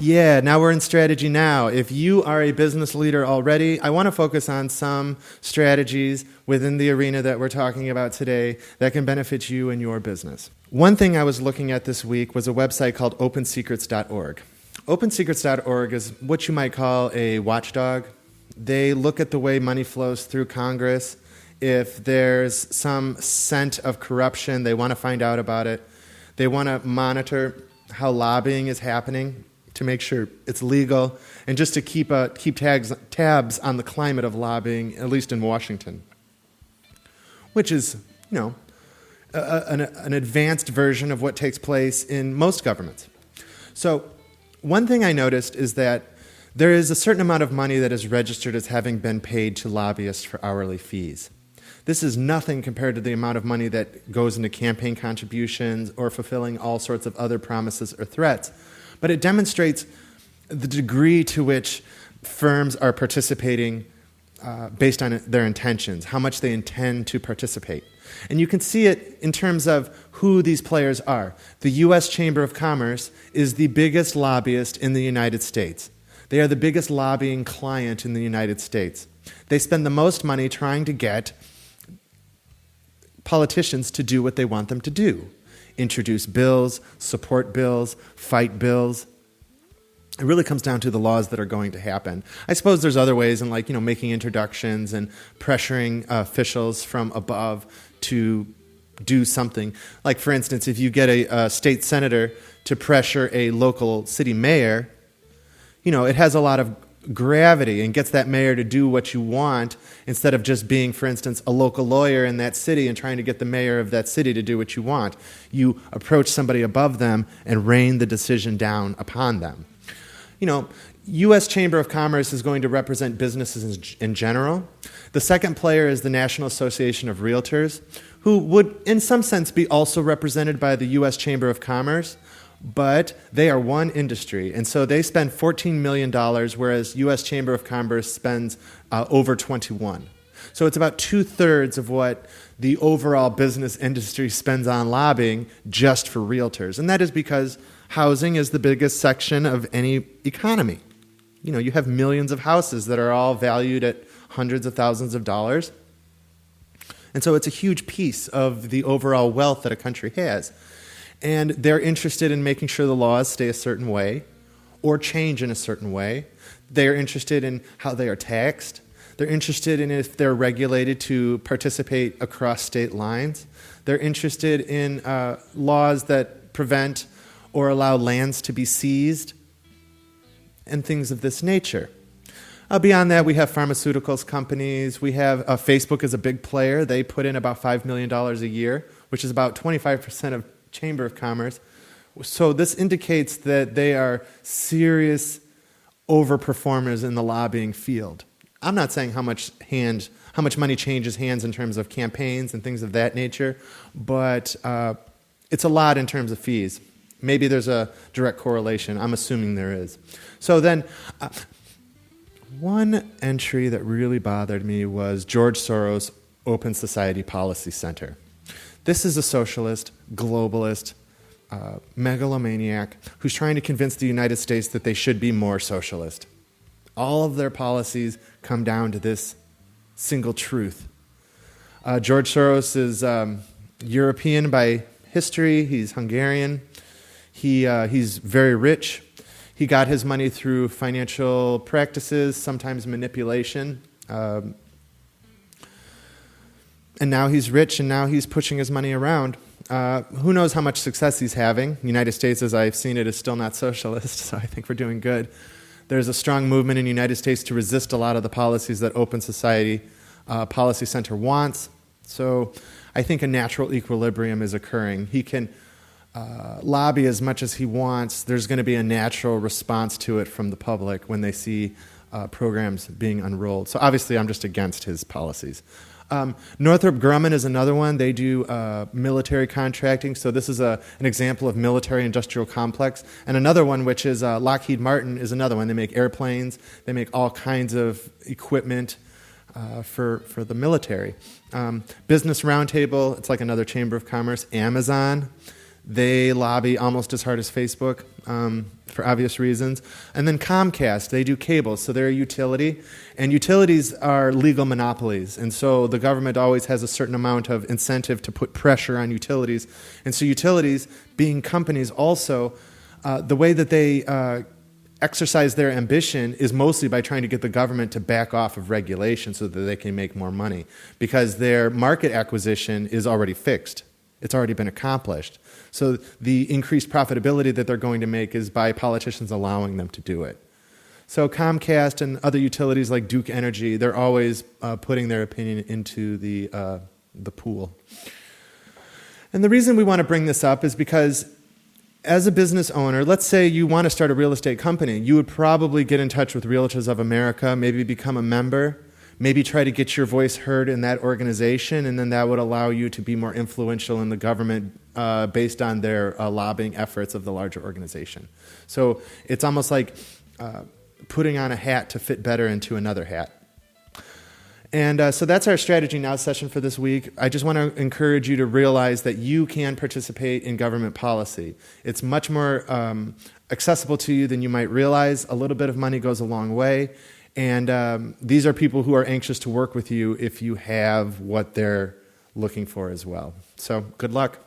Yeah, now we're in strategy now. If you are a business leader already, I want to focus on some strategies within the arena that we're talking about today that can benefit you and your business. One thing I was looking at this week was a website called opensecrets.org. Opensecrets.org is what you might call a watchdog. They look at the way money flows through Congress. If there's some scent of corruption, they want to find out about it. They want to monitor how lobbying is happening to make sure it's legal, and just to keep tabs on the climate of lobbying, at least in Washington, which is, an advanced version of what takes place in most governments. So one thing I noticed is that there is a certain amount of money that is registered as having been paid to lobbyists for hourly fees. This is nothing compared to the amount of money that goes into campaign contributions or fulfilling all sorts of other promises or threats. But it demonstrates the degree to which firms are participating based on their intentions, how much they intend to participate. And you can see it in terms of who these players are. The U.S. Chamber of Commerce is the biggest lobbyist in the United States. They are the biggest lobbying client in the United States. They spend the most money trying to get politicians to do what they want them to do. Introduce bills, support bills, fight bills. It really comes down to the laws that are going to happen. I suppose there's other ways in making introductions and pressuring officials from above to do something. Like, for instance, if you get a state senator to pressure a local city mayor, it has a lot of gravity and gets that mayor to do what you want instead of just being, for instance, a local lawyer in that city and trying to get the mayor of that city to do what you want. You approach somebody above them and rain the decision down upon them. U.S. Chamber of Commerce is going to represent businesses in general. The second player is the National Association of Realtors, who would, in some sense, be also represented by the U.S. Chamber of Commerce, but they are one industry, and so they spend $14 million, whereas U.S. Chamber of Commerce spends over 21. So it's about 2/3 of what the overall business industry spends on lobbying just for realtors, and that is because housing is the biggest section of any economy. You have millions of houses that are all valued at hundreds of thousands of dollars, and so it's a huge piece of the overall wealth that a country has. And they're interested in making sure the laws stay a certain way or change in a certain way. They're interested in how they are taxed. They're interested in if they're regulated to participate across state lines. They're interested in laws that prevent or allow lands to be seized and things of this nature. Beyond that, we have pharmaceuticals companies. We have Facebook is a big player. They put in about $5 million a year, which is about 25% of Chamber of Commerce. So this indicates that they are serious overperformers in the lobbying field. I'm not saying how much money changes hands in terms of campaigns and things of that nature, but it's a lot in terms of fees. Maybe there's a direct correlation. I'm assuming there is. So then, one entry that really bothered me was George Soros' Open Society Policy Center. This is a socialist, globalist, megalomaniac who's trying to convince the United States that they should be more socialist. All of their policies come down to this single truth. George Soros is European by history. He's Hungarian. He's very rich. He got his money through financial practices, sometimes manipulation. And now he's rich, and now he's pushing his money around. Who knows how much success he's having? The United States, as I've seen it, is still not socialist, so I think we're doing good. There's a strong movement in the United States to resist a lot of the policies that Open Society Policy Center wants. So I think a natural equilibrium is occurring. He can lobby as much as he wants. There's going to be a natural response to it from the public when they see programs being unrolled. So obviously I'm just against his policies. Northrop Grumman is another one. They do military contracting, so this is an example of military-industrial complex. And another one, which is Lockheed Martin, is another one. They make airplanes. They make all kinds of equipment for the military. Business Roundtable, it's like another chamber of commerce. Amazon, they lobby almost as hard as Facebook. for obvious reasons. And then Comcast, they do cable, so they're a utility. And utilities are legal monopolies. And so the government always has a certain amount of incentive to put pressure on utilities. And so utilities, being companies also, the way that they exercise their ambition is mostly by trying to get the government to back off of regulation so that they can make more money, because their market acquisition is already fixed. It's already been accomplished. So the increased profitability that they're going to make is by politicians allowing them to do it. So Comcast and other utilities like Duke Energy, they're always putting their opinion into the pool. And the reason we want to bring this up is because as a business owner, let's say you want to start a real estate company, you would probably get in touch with Realtors of America, maybe become a member, maybe try to get your voice heard in that organization, and then that would allow you to be more influential in the government based on their lobbying efforts of the larger organization. So it's almost like putting on a hat to fit better into another hat. And so that's our Strategy Now session for this week. I just want to encourage you to realize that you can participate in government policy. It's much more accessible to you than you might realize. A little bit of money goes a long way. And these are people who are anxious to work with you if you have what they're looking for as well. So good luck.